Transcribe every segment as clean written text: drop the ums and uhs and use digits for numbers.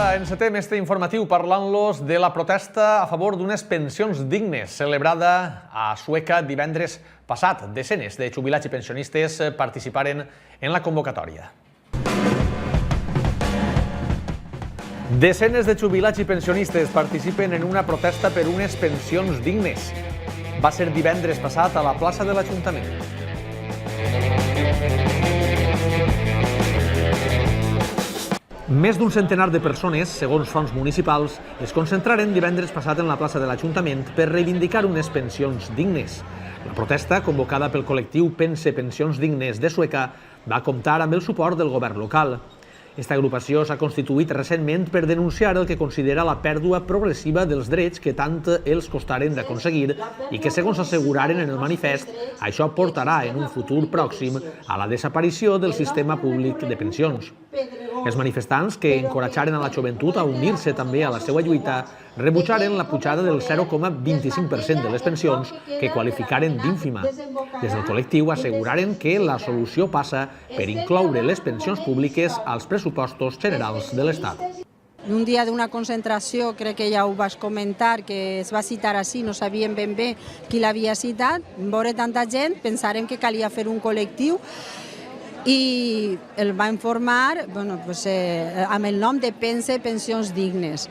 Ara encetem este informatiu parlant-los de la protesta a favor d'unes pensions dignes celebrada a Sueca divendres passat. Desenes de jubilats i pensionistes participaren en la convocatòria. Desenes de jubilats i pensionistes participen en una protesta per unes pensions dignes. Va ser divendres passat a la plaça de l'Ajuntament. Més d'un centenar de persones, segons fonts municipals, es concentraren divendres passat en la plaça de l'Ajuntament per reivindicar unes pensions dignes. La protesta, convocada pel col·lectiu Pense Pensions Dignes de Sueca, va comptar amb el suport del govern local. Aquesta agrupació s'ha constituït recentment per denunciar el que considera la pèrdua progressiva dels drets que tant els costaren d'aconseguir i que, segons asseguraren en el manifest, això portarà en un futur pròxim a la desaparició del sistema públic de pensions. Els manifestants, que encoratjaren a la joventut a unir-se també a la seva lluita, rebutjaren la pujada del 0,25% de les pensions, que qualificaren d'ínfima. Des del col·lectiu asseguraren que la solució passa per incloure les pensions públiques als pressupostos generals de l'Estat. Un dia d'una concentració, crec que ja ho vas comentar, que es va citar així, no sabíem ben bé qui l'havia citat, veure tanta gent, pensàrem que calia fer un col·lectiu i el va informar amb el nom de Pense Pensions Dignes.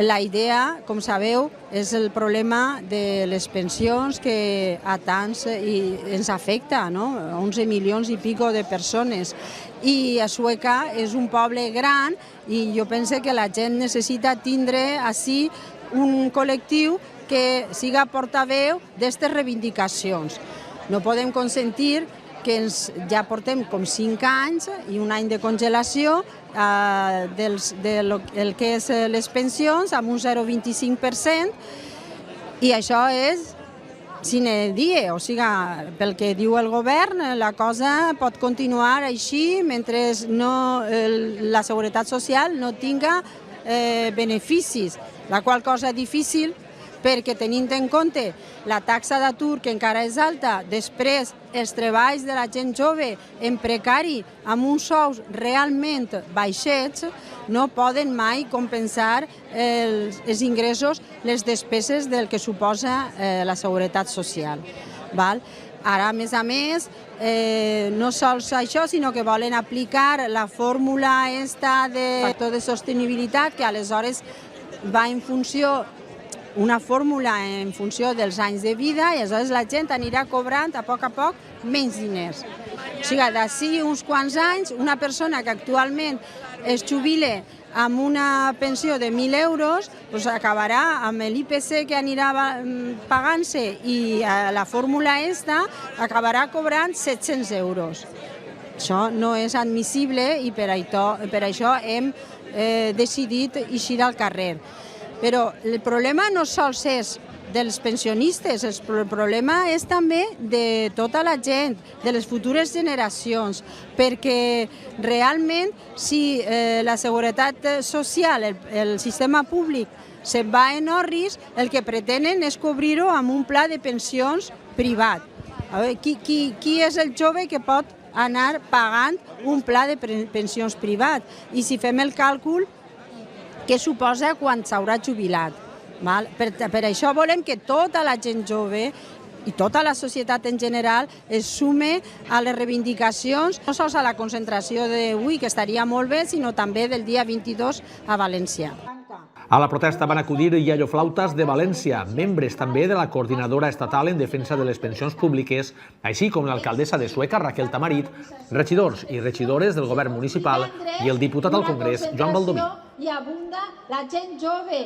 La idea, com sabeu, és el problema de les pensions que a tants ens afecta, 11 milions i pico de persones. I a Sueca és un poble gran i jo penso que la gent necessita tindre així un col·lectiu que siga portaveu d'aquestes reivindicacions. No podem consentir que ja portem com 5 anys i un any de congelació del que és les pensions amb un 0,25% i això és sine die, o sigui, pel que diu el govern, la cosa pot continuar així mentre la Seguretat Social no tinga beneficis, la qual cosa difícil perquè tenint en compte la taxa d'atur que encara és alta, després els treballs de la gent jove en precari amb uns sous realment baixets, no poden mai compensar els ingressos, les despeses del que suposa la Seguretat Social. Ara, a més, no sols això, sinó que volen aplicar la fórmula de factor de sostenibilitat, que aleshores va en funció una fórmula en funció dels anys de vida i aleshores la gent anirà cobrant a poc menys diners. O sigui, d'ací uns quants anys, una persona que actualment es jubile amb una pensió de 1.000 euros acabarà amb l'IPC que anirà pagant-se i la fórmula acabarà cobrant 700 euros. Això no és admissible i per això hem decidit eixir al carrer. Però el problema no sols és dels pensionistes, el problema és també de tota la gent, de les futures generacions, perquè realment si la seguretat social, el sistema públic, se'n va en orris, el que pretenen és cobrir-ho amb un pla de pensions privat. Qui és el jove que pot anar pagant un pla de pensions privat? I si fem el càlcul, què suposa quan s'haurà jubilat? Per això volem que tota la gent jove i tota la societat en general es sume a les reivindicacions, no sols a la concentració d'avui, que estaria molt bé, sinó també del dia 22 a València. A la protesta van acudir iaioflautas de València, membres també de la Coordinadora Estatal en Defensa de les Pensions Públiques, així com l'alcaldessa de Sueca, Raquel Tamarit, regidors i regidores del govern municipal i el diputat al Congrés, Joan Baldoví. I abunda la gent jove.